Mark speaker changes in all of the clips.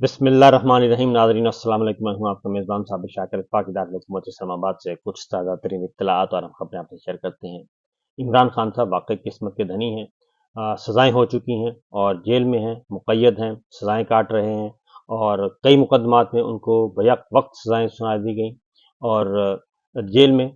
Speaker 1: बिस्मिल्लाहिर्रहमानिर्रहीम। नाज़रीन अस्सलाम वालेकुम। मैं हूं आपका मेज़बान साबिर शाकिर पाक इदारत हुकूमत इस्लामाबाद से कुछ ताज़ा तरीन इत्तलाआत और हम खबरें आपसे शेयर करते हैं। इमरान खान साहब वाकई किस्मत के धनी हैं। सज़ाएँ हो चुकी हैं और जेल में हैं, मुक़य्यद हैं, सज़ाएँ काट रहे हैं और कई मुकदमात में उनको बैक वक्त सज़ाएँ सुना दी गई और जेल में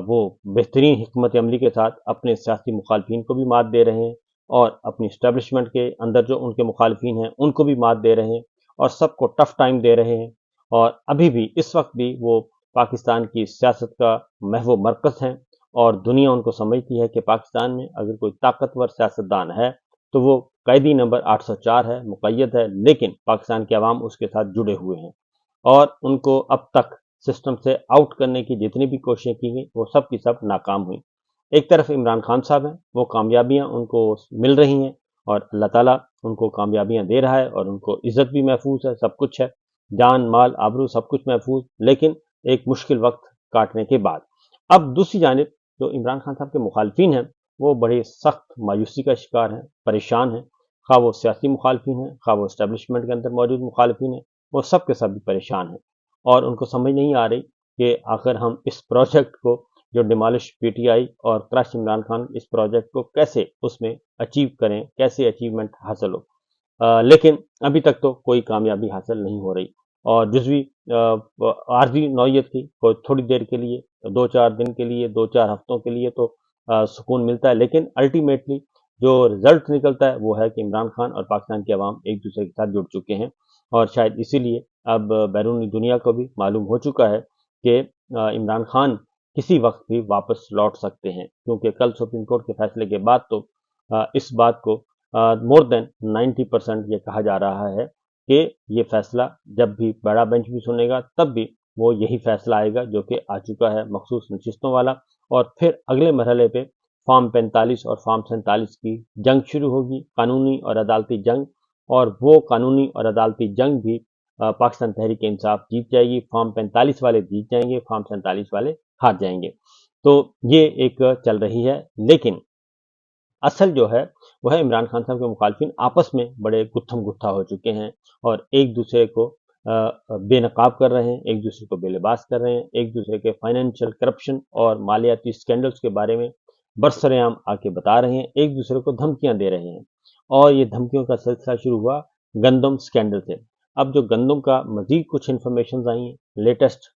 Speaker 1: वो बेहतरीन हिकमत अमली के साथ अपने सियासी मुखालफिन को भी मात दे रहे हैं और अपनी इस्टेब्लिशमेंट के अंदर जो उनके मुखालफिन हैं उनको भी मात दे रहे हैं और सबको टफ टाइम दे रहे हैं। और अभी भी इस वक्त भी वो पाकिस्तान की सियासत का महव मरकज़ हैं और दुनिया उनको समझती है कि पाकिस्तान में अगर कोई ताकतवर सियासतदान है तो वो कैदी नंबर 804 है, मुक़य्यद है, लेकिन पाकिस्तान की आवाम उसके साथ जुड़े हुए हैं और उनको अब तक सिस्टम से आउट करने की जितनी भी कोशिशें की गई वो सब की सब नाकाम हुई। एक तरफ इमरान खान साहब हैं, वो कामयाबियां उनको मिल रही हैं और अल्लाह ताला उनको कामयाबियां दे रहा है और उनको इज्जत भी महफूज है, सब कुछ है, जान माल आबरू सब कुछ महफूज, लेकिन एक मुश्किल वक्त काटने के बाद अब दूसरी जानिब जो इमरान खान साहब के मुखालफिन हैं वो बड़े सख्त मायूसी का शिकार हैं, परेशान हैं। खा वो सियासी मुखालफिन हैं, खा वो इस्टेब्लिशमेंट के अंदर मौजूद मुखालफिन हैं, वो सब के सब भी परेशान हैं और उनको समझ नहीं आ रही कि आखिर हम इस प्रोजेक्ट को जो डिमॉलिश पीटीआई और क्रश इमरान खान इस प्रोजेक्ट को कैसे उसमें अचीव करें, कैसे अचीवमेंट हासिल हो। लेकिन अभी तक तो कोई कामयाबी हासिल नहीं हो रही और जुज़वी आर्जी नौयत की कोई थोड़ी देर के लिए, दो चार दिन के लिए, दो चार हफ्तों के लिए तो सुकून मिलता है, लेकिन अल्टीमेटली जो रिजल्ट निकलता है वो है कि इमरान खान और पाकिस्तान की आवाम एक दूसरे के साथ जुड़ चुके हैं और शायद इसीलिए अब बैरूनी दुनिया को भी मालूम हो चुका है कि इमरान खान किसी वक्त भी वापस लौट सकते हैं, क्योंकि कल सुप्रीम कोर्ट के फैसले के बाद तो इस बात को मोर देन 90% ये कहा जा रहा है कि ये फैसला जब भी बड़ा बेंच भी सुनेगा तब भी वो यही फैसला आएगा जो कि आ चुका है, मखसूस नशिस्तों वाला। और फिर अगले मरहले पे फॉर्म 45 और फॉर्म 47 की जंग शुरू होगी, कानूनी और अदालती जंग, और वो कानूनी और अदालती जंग भी पाकिस्तान तहरीक इंसाफ जीत जाएगी, फॉर्म 45 वाले जीत जाएंगे, फॉर्म 47 वाले हार जाएंगे। तो ये एक चल रही है, लेकिन असल जो है वो है इमरान खान साहब के मुखालफिन आपस में बड़े गुत्थम गुत्था हो चुके हैं और एक दूसरे को बेनकाब कर रहे हैं, एक दूसरे को बेलिबास कर रहे हैं, एक दूसरे के फाइनेंशियल करप्शन और मालियाती स्कैंडल्स के बारे में बरसरेआम आके बता रहे हैं, एक दूसरे को धमकियां दे रहे हैं। और ये धमकियों का सिलसिला शुरू हुआ गंदम स्कैंडल से। अब जो गंदम का मजीद कुछ इंफॉर्मेशन आई हैं, लेटेस्ट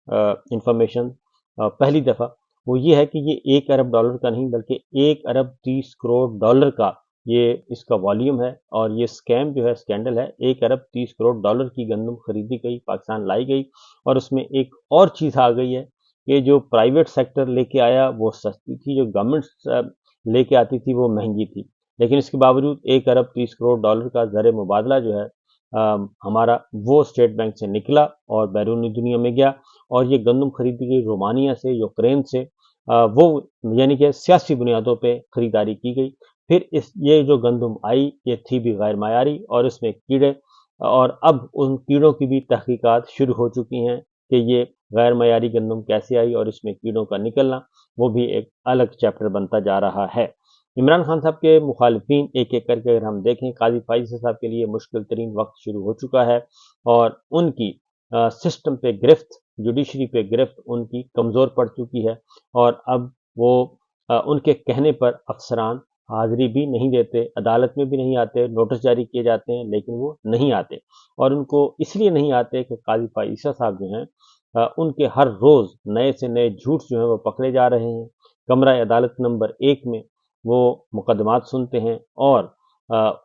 Speaker 1: इंफॉर्मेशन पहली दफ़ा वो ये है कि ये 1 अरब डॉलर का नहीं बल्कि 1 अरब 30 करोड़ डॉलर का ये इसका वॉल्यूम है और ये स्कैम जो है, स्कैंडल है। 1 अरब 30 करोड़ डॉलर की गंदम खरीदी गई, पाकिस्तान लाई गई और उसमें एक और चीज़ आ गई है कि जो प्राइवेट सेक्टर लेके आया वो सस्ती थी, जो गवर्नमेंट लेके आती थी वो महंगी थी, लेकिन इसके बावजूद 1 अरब 30 करोड़ डॉलर का ज़र मुबादला जो है हमारा वो स्टेट बैंक से निकला और बैरूनी दुनिया में गया और ये गंदम खरीदी गई रोमानिया से, यूक्रेन से, वो यानी कि सियासी बुनियादों पे खरीदारी की गई। फिर ये जो गंदम आई ये थी भी गैर मायारी और इसमें कीड़े, और अब उन कीड़ों की भी तहकीकात शुरू हो चुकी हैं कि ये गैर मायारी गंदम कैसे आई और इसमें कीड़ों का निकलना वो भी एक अलग चैप्टर बनता जा रहा है। इमरान खान साहब के मुखालफिन एक एक करके अगर हम देखें, काजी फाइज़ साहब के लिए मुश्किल तरीन वक्त शुरू हो चुका है और उनकी सिस्टम पे गिरफ्त, जुडिशरी पे गिरफ्त उनकी कमज़ोर पड़ चुकी है और अब वो उनके कहने पर अफसरान हाजिरी भी नहीं देते, अदालत में भी नहीं आते, नोटिस जारी किए जाते हैं लेकिन वो नहीं आते। और उनको इसलिए नहीं आते कि काजी फाइज़ साहब जो हैं उनके हर रोज़ नए से नए झूठ जो हैं वो पकड़े जा रहे हैं। कमरा अदालत नंबर 1 में वो मुकदमात सुनते हैं और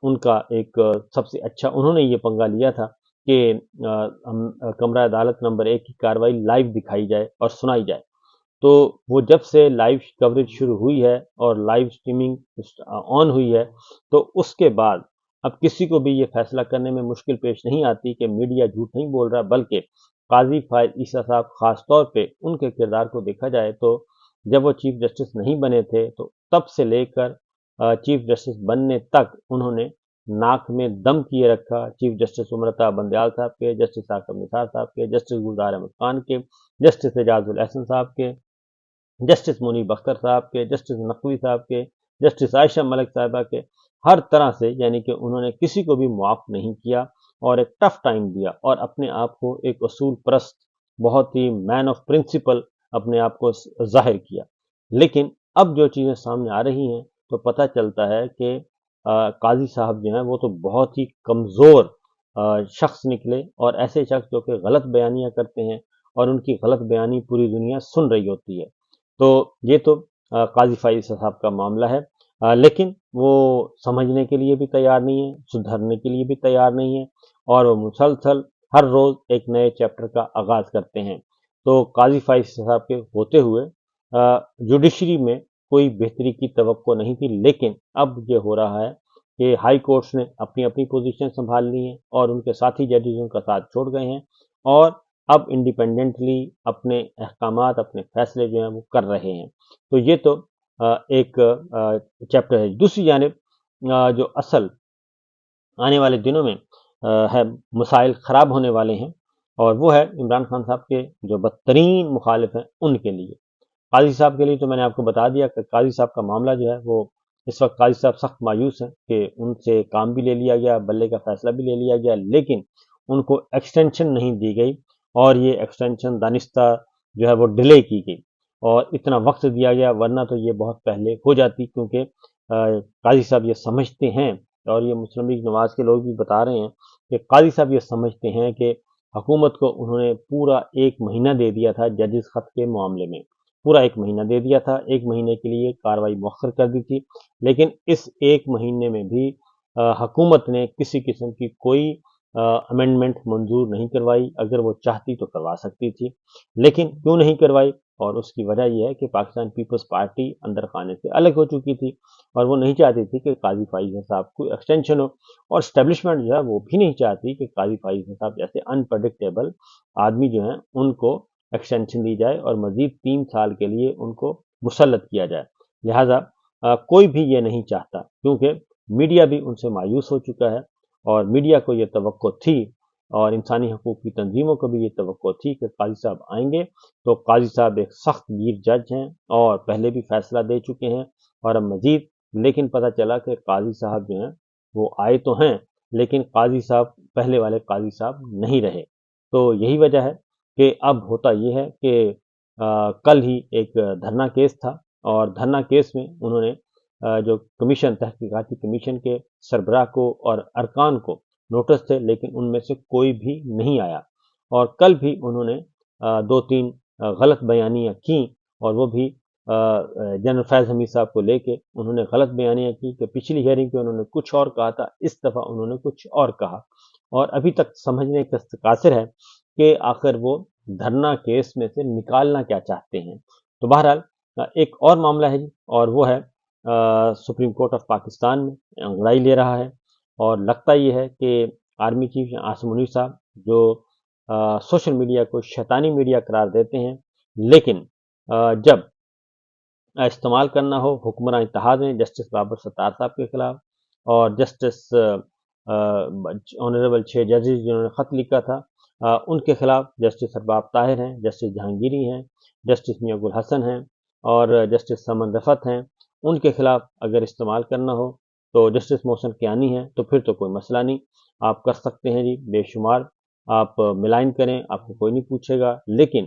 Speaker 1: उनका एक सबसे अच्छा उन्होंने ये पंगा लिया था कि कमरा अदालत नंबर 1 की कार्रवाई लाइव दिखाई जाए और सुनाई जाए। तो वो जब से लाइव कवरेज शुरू हुई है और लाइव स्ट्रीमिंग ऑन हुई है तो उसके बाद अब किसी को भी ये फैसला करने में मुश्किल पेश नहीं आती कि मीडिया झूठ नहीं बोल रहा, बल्कि काजी फायद ईसा साहब खास तौर पे उनके किरदार को देखा जाए तो जब वो चीफ जस्टिस नहीं बने थे तो तब से लेकर चीफ जस्टिस बनने तक उन्होंने नाक में दम किए रखा। चीफ जस्टिस उमरता बंदयाल साहब के, जस्टिस आकब निसार साहब के, जस्टिस गुलजार अहमद खान के, जस्टिस एजाजुल एहसन साहब के, जस्टिस मुनीब अख्तर साहब के, जस्टिस नकवी साहब के, जस्टिस आयशा मलिक साहिबा के, हर तरह से यानी कि उन्होंने किसी को भी मुआफ नहीं किया اور ایک ٹف ٹائم دیا اور اپنے آپ کو ایک اصول پرست، بہت ہی مین آف پرنسپل اپنے آپ کو ظاہر کیا۔ لیکن اب جو چیزیں سامنے آ رہی ہیں تو پتہ چلتا ہے کہ قاضی صاحب جو ہیں وہ تو بہت ہی کمزور شخص نکلے، اور ایسے شخص جو کہ غلط بیانیاں کرتے ہیں اور ان کی غلط بیانی پوری دنیا سن رہی ہوتی ہے۔ تو یہ تو قاضی فائز صاحب کا معاملہ ہے، لیکن وہ سمجھنے کے لیے بھی تیار نہیں ہے، سدھرنے کے لیے بھی تیار نہیں ہے، اور وہ مسلسل ہر روز ایک نئے چیپٹر کا آغاز کرتے ہیں۔ تو قاضی فائز صاحب کے ہوتے ہوئے جوڈیشری میں کوئی بہتری کی توقع نہیں تھی، لیکن اب یہ ہو رہا ہے کہ ہائی کورٹس نے اپنی اپنی پوزیشن سنبھال لی ہیں اور ان کے ساتھی ججز ان کا ساتھ چھوڑ گئے ہیں، اور اب انڈیپینڈنٹلی اپنے احکامات، اپنے فیصلے جو ہیں وہ کر رہے ہیں۔ تو یہ تو ایک چیپٹر ہے۔ دوسری جانب جو اصل آنے والے دنوں میں ہے مسائل خراب ہونے والے ہیں، اور وہ ہے عمران خان صاحب کے جو بدترین مخالف ہیں ان کے لیے۔ قاضی صاحب کے لیے تو میں نے آپ کو بتا دیا کہ قاضی صاحب کا معاملہ جو ہے وہ اس وقت قاضی صاحب سخت مایوس ہیں کہ ان سے کام بھی لے لیا گیا، بلے کا فیصلہ بھی لے لیا گیا، لیکن ان کو ایکسٹینشن نہیں دی گئی، اور یہ ایکسٹینشن دانستہ جو ہے وہ ڈیلے کی گئی اور اتنا وقت دیا گیا، ورنہ تو یہ بہت پہلے ہو جاتی، کیونکہ قاضی صاحب یہ سمجھتے ہیں، اور یہ مسلم لیگ نواز کے لوگ بھی بتا رہے ہیں کہ قاضی صاحب یہ سمجھتے ہیں کہ حکومت کو انہوں نے پورا 1 مہینہ دے دیا تھا ججز خط کے معاملے میں، پورا 1 مہینہ دے دیا تھا، 1 مہینے کے لیے کاروائی مؤخر کر دی تھی، لیکن اس 1 مہینے میں بھی حکومت نے کسی قسم کی کوئی امینڈمنٹ منظور نہیں کروائی۔ اگر وہ چاہتی تو کروا سکتی تھی، لیکن کیوں نہیں کروائی؟ اور اس کی وجہ یہ ہے کہ پاکستان پیپلز پارٹی اندر خانے سے الگ ہو چکی تھی، اور وہ نہیں چاہتی تھی کہ قاضی فائز صاحب کو ایکسٹینشن ہو، اور اسٹیبلشمنٹ جو ہے وہ بھی نہیں چاہتی کہ قاضی فائز صاحب جیسے انپریڈکٹیبل آدمی جو ہیں ان کو ایکسٹینشن دی جائے اور مزید 3 سال کے لیے ان کو مسلط کیا جائے۔ لہٰذا کوئی بھی یہ نہیں چاہتا، کیونکہ میڈیا بھی ان سے مایوس ہو چکا ہے، اور میڈیا کو یہ توقع تھی اور انسانی حقوق کی تنظیموں کو بھی یہ توقع تھی کہ قاضی صاحب آئیں گے، تو قاضی صاحب ایک سخت گیر جج ہیں اور پہلے بھی فیصلہ دے چکے ہیں، اور اب مزید، لیکن پتہ چلا کہ قاضی صاحب جو ہیں وہ آئے تو ہیں، لیکن قاضی صاحب پہلے والے قاضی صاحب نہیں رہے۔ تو یہی وجہ ہے کہ اب ہوتا یہ ہے کہ کل ہی ایک دھرنا کیس تھا، اور دھرنا کیس میں انہوں نے جو کمیشن، تحقیقاتی کمیشن کے سربراہ کو اور ارکان کو نوٹس تھے، لیکن ان میں سے کوئی بھی نہیں آیا، اور کل بھی انہوں نے 2-3 غلط بیانیاں کیں، اور وہ بھی جنرل فیض حمید صاحب کو لے کے انہوں نے غلط بیانیاں کی کہ پچھلی ہیئرنگ پہ انہوں نے کچھ اور کہا تھا، اس دفعہ انہوں نے کچھ اور کہا، اور ابھی تک سمجھنے کا قاصر ہے کہ آخر وہ دھرنا کیس میں سے نکالنا کیا چاہتے ہیں۔ تو بہرحال ایک اور معاملہ ہے جی، اور وہ ہے سپریم کورٹ آف پاکستان میں انگڑائی لے رہا ہے، اور لگتا یہ ہے کہ آرمی چیف عاصم منیر صاحب جو سوشل میڈیا کو شیطانی میڈیا قرار دیتے ہیں، لیکن جب استعمال کرنا ہو حکمراں اتحاد میں جسٹس بابر ستار صاحب کے خلاف، اور جسٹس آنریبل 6 ججز جنہوں نے خط لکھا تھا ان کے خلاف، جسٹس ارباب طاہر ہیں، جسٹس جہانگیری ہیں، جسٹس میاں گل حسن ہیں، اور جسٹس سمن رفت ہیں، ان کے خلاف اگر استعمال کرنا ہو تو جسٹس محسن کیانی ہیں، تو پھر تو کوئی مسئلہ نہیں، آپ کر سکتے ہیں جی، بے شمار آپ ملائن کریں، آپ کو کوئی نہیں پوچھے گا، لیکن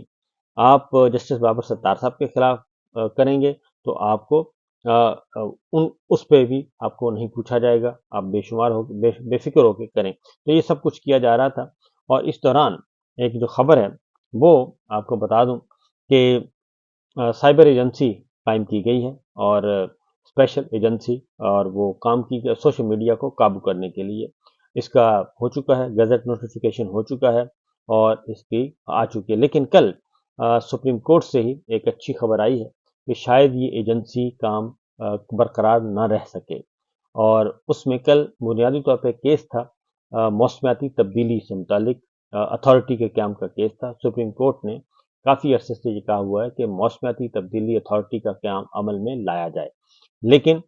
Speaker 1: آپ جسٹس بابر ستار صاحب کے خلاف کریں گے تو آپ کو اس پہ بھی آپ کو نہیں پوچھا جائے گا، آپ بے شمار ہو بے فکر ہو کے کریں۔ تو یہ سب کچھ کیا جا رہا تھا، اور اس دوران ایک جو خبر ہے وہ آپ کو بتا دوں کہ سائبر ایجنسی قائم کی گئی ہے، اور اسپیشل ایجنسی، اور وہ کام کی سوشل میڈیا کو قابو کرنے کے لیے، اس کا ہو چکا ہے، گزٹ نوٹیفیکیشن ہو چکا ہے، اور اس کی آ چکی ہے، لیکن کل سپریم کورٹ سے ہی ایک اچھی خبر آئی ہے کہ شاید یہ ایجنسی کام برقرار نہ رہ سکے، اور اس میں کل بنیادی طور پہ کیس تھا موسمیاتی تبدیلی سے متعلق، اتھارٹی کے قیام کا کیس تھا۔ سپریم کورٹ نے کافی عرصے سے یہ کہا ہوا ہے کہ موسمیاتی تبدیلی اتھارٹی کا قیام عمل میں لایا جائے، لیکن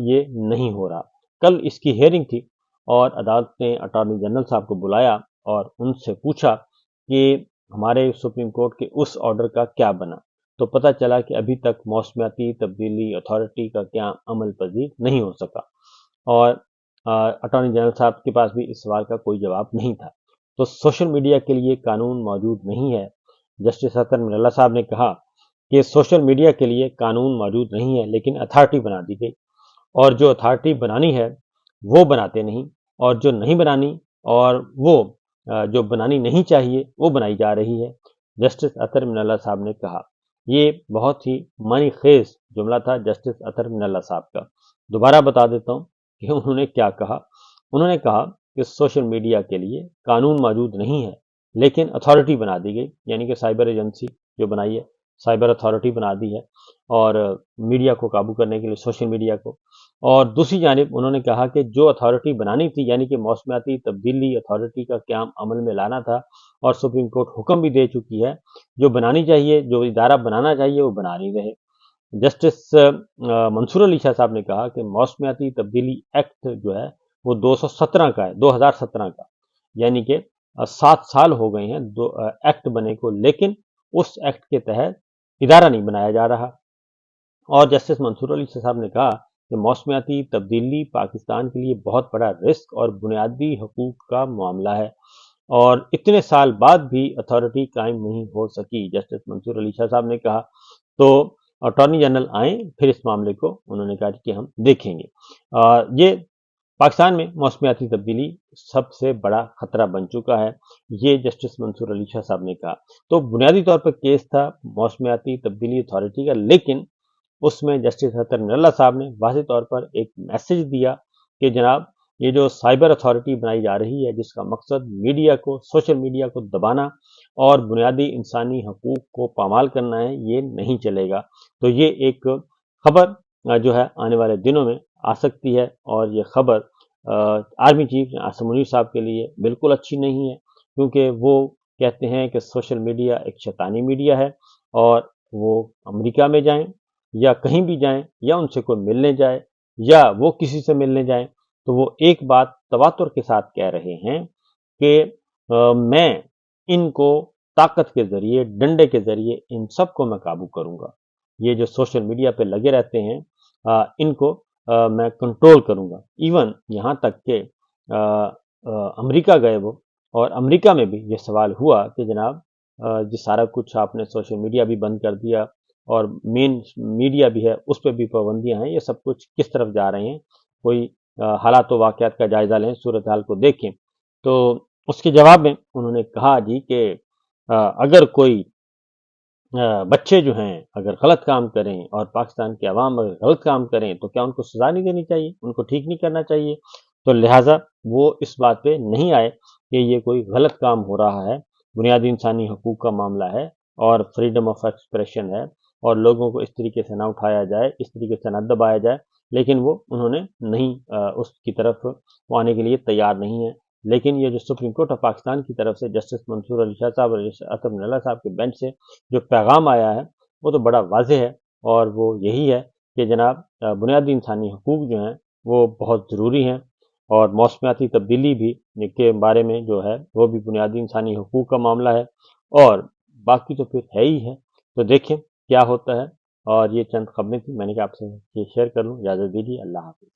Speaker 1: یہ نہیں ہو رہا۔ کل اس کی ہیئرنگ تھی، اور عدالت نے اٹارنی جنرل صاحب کو بلایا اور ان سے پوچھا کہ ہمارے سپریم کورٹ کے اس آرڈر کا کیا بنا، تو پتہ چلا کہ ابھی تک موسمیاتی تبدیلی اتھارٹی کا قیام عمل پذیر نہیں ہو سکا، اور अटॉर्नी जनरल साहब के पास भी इस सवाल का कोई जवाब नहीं था। तो सोशल मीडिया के लिए कानून मौजूद नहीं है। जस्टिस अतर मिनल्ला साहब ने कहा कि सोशल मीडिया के लिए कानून मौजूद नहीं है, लेकिन अथॉरिटी बना दी गई, और जो अथॉरिटी बनानी है वो बनाते नहीं, और जो नहीं बनानी और वो जो बनानी नहीं चाहिए वो बनाई जा रही है। जस्टिस अतर मिनल्ला साहब ने कहा, ये बहुत ही मानी खेज जुमला था जस्टिस अतर मिनल्ला साहब का। दोबारा बता देता हूँ कि उन्होंने क्या कहा। उन्होंने कहा कि सोशल मीडिया के लिए कानून मौजूद नहीं है, लेकिन अथॉरिटी बना दी गई, यानी कि साइबर एजेंसी जो बनाई है, साइबर अथॉरिटी बना दी है, और मीडिया को काबू करने के लिए सोशल मीडिया को। और दूसरी जानिब उन्होंने कहा कि जो अथॉरिटी बनानी थी, यानी कि मौसमियाती तब्दीली अथॉरिटी का क्याम अमल में लाना था, और सुप्रीम कोर्ट हुक्म भी दे चुकी है, जो बनानी चाहिए, जो इदारा बनाना चाहिए वो बना नहीं रहे। जस्टिस मंसूर अली शाह साहब ने कहा कि मौसमियाती तब्दीली एक्ट जो है वो 217 का है, 2017 का, यानी कि 7 साल हो गए हैं एक्ट बने को, लेकिन उस एक्ट के तहत इदारा नहीं बनाया जा रहा। और जस्टिस मंसूर अली शाह साहब ने कहा कि मौसमियाती तब्दीली पाकिस्तान के लिए बहुत बड़ा रिस्क और बुनियादी हकूक का मामला है, और इतने साल बाद भी अथॉरिटी कायम नहीं हो सकी। जस्टिस मंसूर अली शाह साहब ने कहा, तो अटॉर्नी जनरल आए, फिर इस मामले को उन्होंने कहा कि हम देखेंगे। ये पाकिस्तान में मौसमियाती तब्दीली सबसे बड़ा खतरा बन चुका है, ये जस्टिस मंसूर अली शाह साहब ने कहा। तो बुनियादी तौर पर केस था मौसमियाती तब्दीली अथॉरिटी का, लेकिन उसमें जस्टिस अतर मिनल्ला साहब ने वाज़ेह तौर पर एक मैसेज दिया कि जनाब, ये जो साइबर अथॉरिटी बनाई जा रही है, जिसका मकसद मीडिया को, सोशल मीडिया को दबाना और बुनियादी इंसानी हकूक को पामाल करना है, ये नहीं चलेगा। तो ये एक खबर जो है आने वाले दिनों में आ सकती है, और ये खबर आर्मी चीफ आसिम मुनीर साहब के लिए बिल्कुल अच्छी नहीं है, क्योंकि वो कहते हैं कि सोशल मीडिया एक शैतानी मीडिया है, और वो अमेरिका में जाएं या कहीं भी जाएं, या उनसे कोई मिलने जाए, या वो किसी से मिलने जाएं, तो वो एक बात तवातुर के साथ कह रहे हैं कि मैं इनको ताकत के जरिए, डंडे के जरिए इन सबको मैं काबू करूंगा। ये जो सोशल मीडिया पे लगे रहते हैं, इनको मैं कंट्रोल करूंगा। इवन यहाँ तक कि अमेरिका गए वो, और अमेरिका में भी ये सवाल हुआ कि जनाब, जो सारा कुछ आपने सोशल मीडिया भी बंद कर दिया, और मेन मीडिया भी है, उस पर भी पाबंदियां हैं, ये सब कुछ किस तरफ जा रहे हैं, कोई हालात व वाक़यात का जायज़ा लें, सूरत हाल को देखें। तो उसके जवाब में उन्होंने कहा जी कि अगर कोई बच्चे जो हैं अगर गलत काम करें, और पाकिस्तान के अवाम अगर गलत काम करें, तो क्या उनको सज़ा नहीं देनी चाहिए, उनको ठीक नहीं करना चाहिए? तो लिहाजा वो इस बात पे नहीं आए कि ये कोई गलत काम हो रहा है, बुनियादी इंसानी हकूक का मामला है, और फ्रीडम ऑफ एक्सप्रेशन है, और लोगों को इस तरीके से ना उठाया जाए, इस तरीके से ना दबाया जाए, लेकिन वो उन्होंने नहीं उसकी तरफ वो आने के लिए तैयार नहीं है। लेकिन ये जो सुप्रीम कोर्ट ऑफ पाकिस्तान की तरफ से जस्टिस मंसूर अली शाह साहब और जस्टिस अतर मिनल्ला साहब के बेंच से जो पैगाम आया है, वो तो बड़ा वाज़ेह है, और वो यही है कि जनाब, बुनियादी इंसानी हकूक जो हैं वो बहुत ज़रूरी हैं, और मौसमियाती तब्दीली भी के बारे में जो है वो भी बुनियादी इंसानी हकूक का मामला है, और बाकी तो फिर है ही है। तो देखें क्या होता है। और ये चंद खबरें थी, मैंने कहा आपसे ये शेयर कर लूँ। इजाज़त दीजिए, अल्लाह हाफ़िज़।